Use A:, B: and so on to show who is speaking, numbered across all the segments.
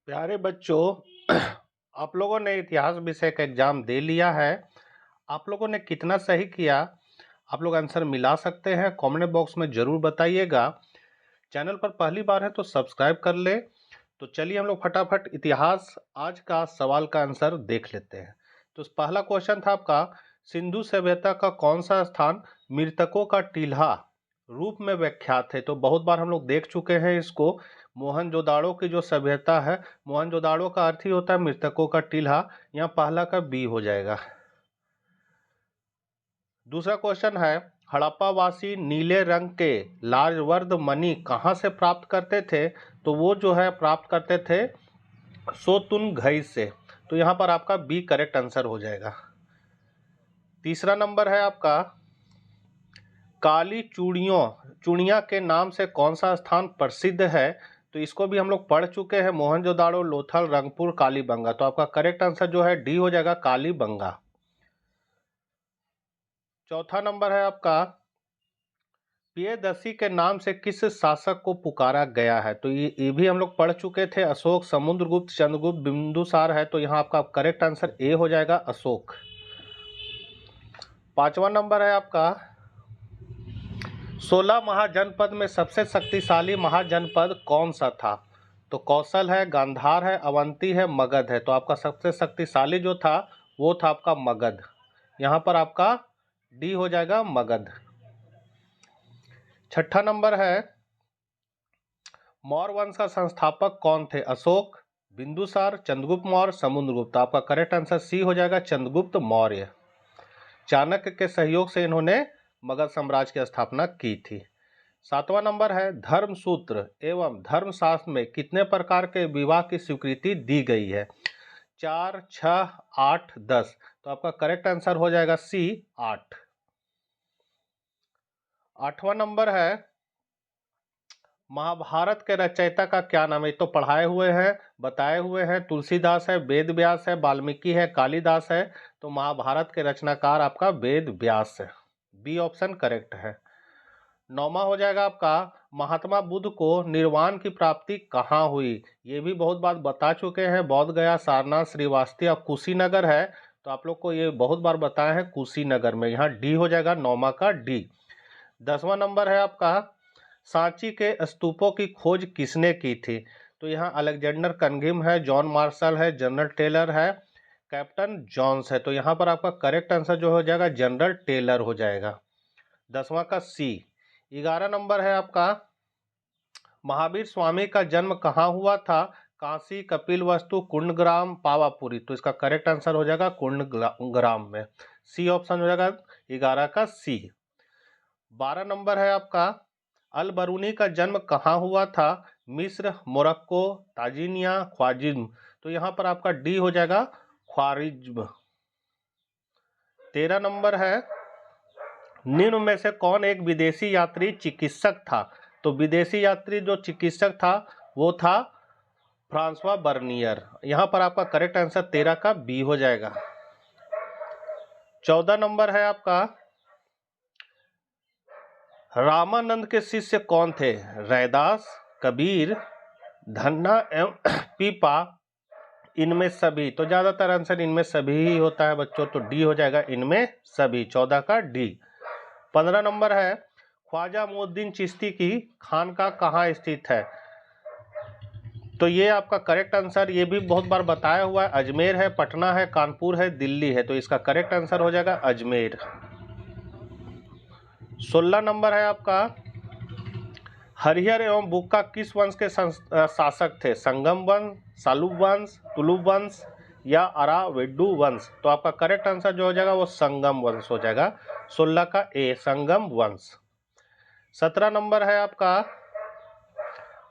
A: प्यारे बच्चों, आप लोगों ने इतिहास विषय का एग्जाम दे लिया है। आप लोगों ने कितना सही किया, आप लोग आंसर मिला सकते हैं। कमेंट बॉक्स में जरूर बताइएगा। चैनल पर पहली बार है तो सब्सक्राइब कर ले। तो चलिए हम लोग फटाफट इतिहास आज का सवाल का आंसर देख लेते हैं। तो पहला क्वेश्चन था आपका, सिंधु सभ्यता का कौन सा स्थान मृतकों का टीला रूप में विख्यात है। तो बहुत बार हम लोग देख चुके हैं इसको। मोहनजोदाड़ो की जो सभ्यता है, मोहनजोदाड़ो का अर्थ ही होता है मृतकों का टीला। यहाँ पहला का बी हो जाएगा। दूसरा क्वेश्चन है, हड़प्पावासी नीले रंग के लार्जवर्द मणि कहाँ से प्राप्त करते थे। तो वो जो है प्राप्त करते थे सोतुनघई से। तो यहाँ पर आपका बी करेक्ट आंसर हो जाएगा। तीसरा नंबर है आपका, काली चूड़ियाँ के नाम से कौन सा स्थान प्रसिद्ध है। तो इसको भी हम लोग पढ़ चुके हैं, मोहनजोदाड़ो, लोथल, रंगपुर, कालीबंगा। तो आपका करेक्ट आंसर जो है डी हो जाएगा, कालीबंगा। चौथा नंबर है आपका, प्रियदर्शी के नाम से किस शासक को पुकारा गया है। तो ये भी हम लोग पढ़ चुके थे, अशोक, समुद्रगुप्त, चंद्रगुप्त, बिंदुसार है। तो यहाँ आपका करेक्ट आंसर ए हो जाएगा, अशोक। पांचवा नंबर है आपका, 16 महाजनपद में सबसे शक्तिशाली महाजनपद कौन सा था। तो कौशल है, गांधार है, अवंती है, मगध है। तो आपका सबसे शक्तिशाली जो था वो था आपका मगध। यहाँ पर आपका डी हो जाएगा, मगध। छठा नंबर है, मौर्य वंश का संस्थापक कौन थे। अशोक, बिंदुसार, चंद्रगुप्त मौर्य, समुद्रगुप्त। तो आपका करेक्ट आंसर सी हो जाएगा, चंद्रगुप्त मौर्य। चाणक्य के सहयोग से इन्होंने मगध साम्राज्य की स्थापना की थी। सातवां नंबर है, धर्मसूत्र एवं धर्मशास्त्र में कितने प्रकार के विवाह की स्वीकृति दी गई है। 4, 6, 8, 10। तो आपका करेक्ट आंसर हो जाएगा सी, 8। आठवां नंबर है, महाभारत के रचयिता का क्या नाम है। तो पढ़ाए हुए हैं, बताए हुए हैं, तुलसीदास है, वेद व्यास है, वाल्मीकि है, कालिदास है। तो महाभारत के रचनाकार आपका वेद व्यास है, बी ऑप्शन करेक्ट है। नौमा हो जाएगा आपका, महात्मा बुद्ध को निर्वाण की प्राप्ति कहाँ हुई। ये भी बहुत बार बता चुके हैं, बोध गया, सारनाथ, श्रीवास्तव और कुशीनगर है। तो आप लोग को ये बहुत बार बताया है, कुशीनगर में। यहाँ डी हो जाएगा, नौमा का डी। 10वां नंबर है आपका, सांची के स्तूपों की खोज किसने की थी। तो यहाँ अलेक्जेंडर कनगिम है, जॉन मार्शल है, जनरल टेलर है, कैप्टन जॉन्स है। तो यहाँ पर आपका करेक्ट आंसर जो हो जाएगा, जनरल टेलर हो जाएगा, 10वां का सी। 11 नंबर है आपका, महावीर स्वामी का जन्म कहाँ हुआ था। काशी, कपिलवस्तु, कुंडग्राम, पावापुरी। तो इसका करेक्ट आंसर हो जाएगा कुंडग्राम में, सी ऑप्शन हो जाएगा 11 का सी। 12 नंबर है आपका, अल बरूनी का जन्म कहाँ हुआ था। मिस्र, मोरक्को, ताजिनिया, ख्वारिज्म। तो यहाँ पर आपका डी हो जाएगा, ख्वारिज्म। 13 नंबर है, निम्न में से कौन एक विदेशी यात्री चिकित्सक था। तो विदेशी यात्री जो चिकित्सक था वो था फ्रांसवा बर्नियर। यहाँ पर आपका करेक्ट आंसर 13 का बी हो जाएगा। 14 नंबर है आपका, रामानंद के शिष्य कौन थे। रैदास, कबीर, धन्ना एवं पीपा, इनमें सभी। तो ज्यादातर आंसर इनमें सभी ही होता है बच्चों। तो डी हो जाएगा, इनमें सभी, 14 का डी। 15 नंबर है, ख्वाजा मोइनुद्दीन चिश्ती की खानका कहाँ स्थित है। तो ये आपका करेक्ट आंसर, ये भी बहुत बार बताया हुआ है, अजमेर है, पटना है, कानपुर है, दिल्ली है। तो इसका करेक्ट आंसर हो जाएगा अजमेर। 16 नंबर है आपका, हरिहर एवं बुक्का किस वंश के शासक थे। संगम वंश, सालुब वंश, तुलुब वंश या अरावेडु वंश। तो आपका करेक्ट आंसर जो हो जाएगा वो संगम वंश हो जाएगा, 16 का ए, संगम वंश। 17 नंबर है आपका,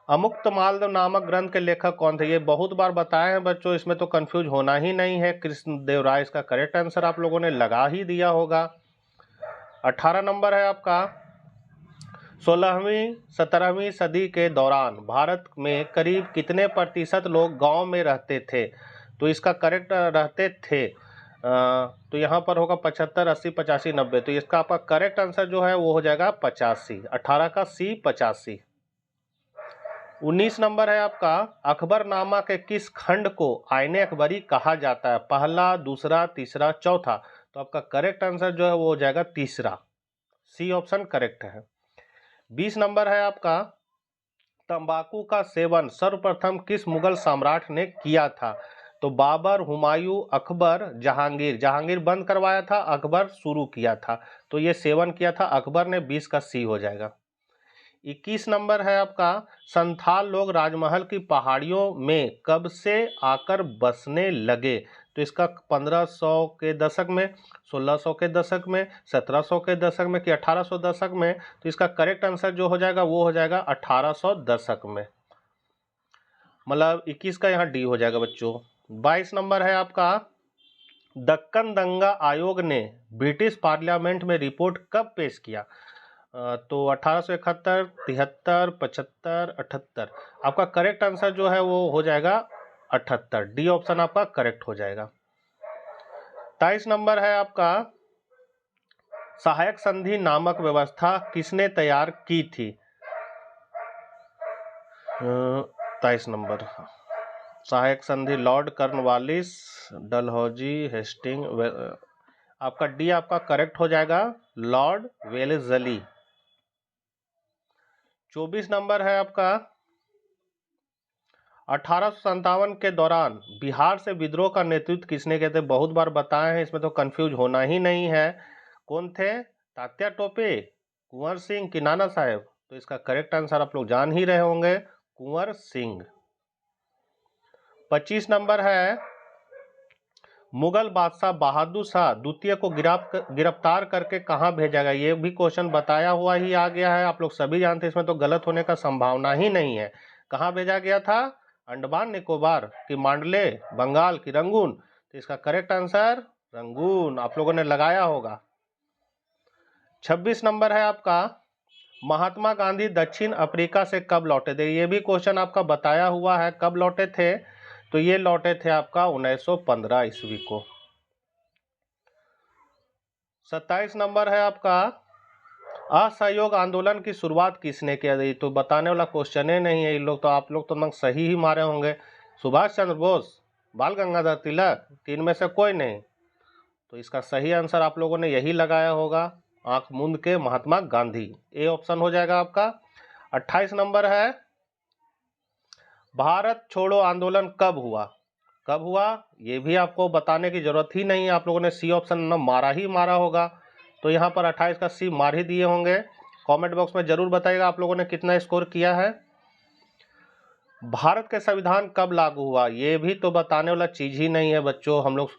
A: अमुक्तमाल्य नामक ग्रंथ के लेखक कौन थे। ये बहुत बार बताए हैं बच्चों, इसमें तो कंफ्यूज होना ही नहीं है, कृष्णदेवराय। इसका करेक्ट आंसर आप लोगों ने लगा ही दिया होगा। 18 नंबर है आपका, 16वीं 17वीं सदी के दौरान भारत में करीब कितने प्रतिशत लोग गांव में रहते थे। तो इसका करेक्ट रहते थे तो यहाँ पर होगा 75, 80, 85, 90। तो इसका आपका करेक्ट आंसर जो है वो हो जाएगा 85, 18 का सी, 85। 19 नंबर है आपका, अकबरनामा के किस खंड को आईने अकबरी कहा जाता है? पहला, दूसरा, तीसरा, चौथा। तो आपका करेक्ट आंसर जो है वो हो जाएगा तीसरा, सी ऑप्शन करेक्ट है। 20 नंबर है आपका, तंबाकू का सेवन सर्वप्रथम किस मुगल सम्राट ने किया था? तो बाबर, हुमायूं, अकबर, जहांगीर। जहांगीर बंद करवाया था, अकबर शुरू किया था। तो ये सेवन किया था अकबर ने, 20 का सी हो जाएगा। 21 नंबर है आपका, संथाल लोग राजमहल की पहाड़ियों में कब से आकर बसने लगे? तो इसका 1500 के दशक में, 1600 के दशक में, 1700 के दशक में कि 1800 दशक में? तो इसका करेक्ट आंसर जो हो जाएगा वो हो जाएगा 1800 दशक में, मतलब 21 का यहाँ डी हो जाएगा बच्चों। 22 नंबर है आपका, दक्कन दंगा आयोग ने ब्रिटिश पार्लियामेंट में रिपोर्ट कब पेश किया? तो 1871, 73, 75, 78। आपका करेक्ट आंसर जो है वो हो जाएगा 78, डी ऑप्शन आपका करेक्ट हो जाएगा। 23 नंबर है आपका, सहायक संधि नामक व्यवस्था किसने तैयार की थी? 23 नंबर, सहायक संधि लॉर्ड कर्नवालिस, डलहौजी, हेस्टिंग। आपका डी आपका करेक्ट हो जाएगा, लॉर्ड वेलेस्ली। 24 नंबर है आपका, 1857 के दौरान बिहार से विद्रोह का नेतृत्व किसने किया था? बहुत बार बताए हैं, इसमें तो कंफ्यूज होना ही नहीं है। कौन थे? तात्या टोपे, कुंवर सिंह कि नाना साहेब? तो इसका करेक्ट आंसर आप लोग जान ही रहे होंगे, कुंवर सिंह। 25 नंबर है, मुगल बादशाह बहादुर शाह द्वितीय को गिरफ्तार करके कहां भेजा गया? ये भी क्वेश्चन बताया हुआ ही आ गया है, आप लोग सभी जानते हैं, इसमें तो गलत होने का संभावना ही नहीं है। कहां भेजा गया था? अंडमान निकोबार कि मांडले, बंगाल की रंगून? तो इसका करेक्ट आंसर रंगून, आप लोगों ने लगाया होगा। 26 नंबर है आपका, महात्मा गांधी दक्षिण अफ्रीका से कब लौटे थे? ये भी क्वेश्चन आपका बताया हुआ है, कब लौटे थे? तो ये लौटे थे आपका 1915 ईस्वी को। 27 नंबर है आपका, असहयोग आंदोलन की शुरुआत किसने किया? तो बताने वाला क्वेश्चन ही नहीं है, इन लोग तो, आप लोग तो सही ही मारे होंगे। सुभाष चंद्र बोस, बाल गंगाधर तिलक, तीन में से कोई नहीं? तो इसका सही आंसर आप लोगों ने यही लगाया होगा, आंख मूंद के महात्मा गांधी, ए ऑप्शन हो जाएगा आपका। 28 नंबर है, भारत छोड़ो आंदोलन कब हुआ? कब हुआ ये भी आपको बताने की जरूरत ही नहीं है, आप लोगों ने सी ऑप्शन न मारा ही मारा होगा। तो यहाँ पर 28 का सी मार ही दिए होंगे। कमेंट बॉक्स में जरूर बताइएगा आप लोगों ने कितना स्कोर किया है। भारत के संविधान कब लागू हुआ? ये भी तो बताने वाला चीज ही नहीं है बच्चों। हम लोग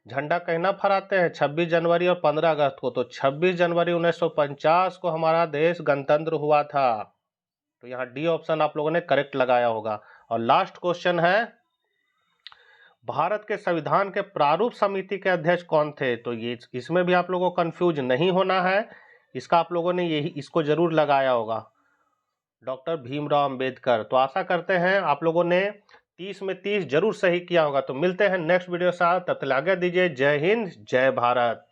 A: झंडा कहना फहराते हैं 26 जनवरी और 15 अगस्त को, तो 26 जनवरी 1950 को हमारा देश गणतंत्र हुआ था। तो यहाँ डी ऑप्शन आप लोगों ने करेक्ट लगाया होगा। और लास्ट क्वेश्चन है, भारत के संविधान के प्रारूप समिति के अध्यक्ष कौन थे? तो ये इसमें भी आप लोगों को कंफ्यूज नहीं होना है, इसका आप लोगों ने यही इसको जरूर लगाया होगा, डॉक्टर भीमराव अंबेडकर। तो आशा करते हैं आप लोगों ने 30 में 30 जरूर सही किया होगा। तो मिलते हैं नेक्स्ट वीडियो के साथ, तब तक आज्ञा दीजिए। जय हिंद, जय भारत।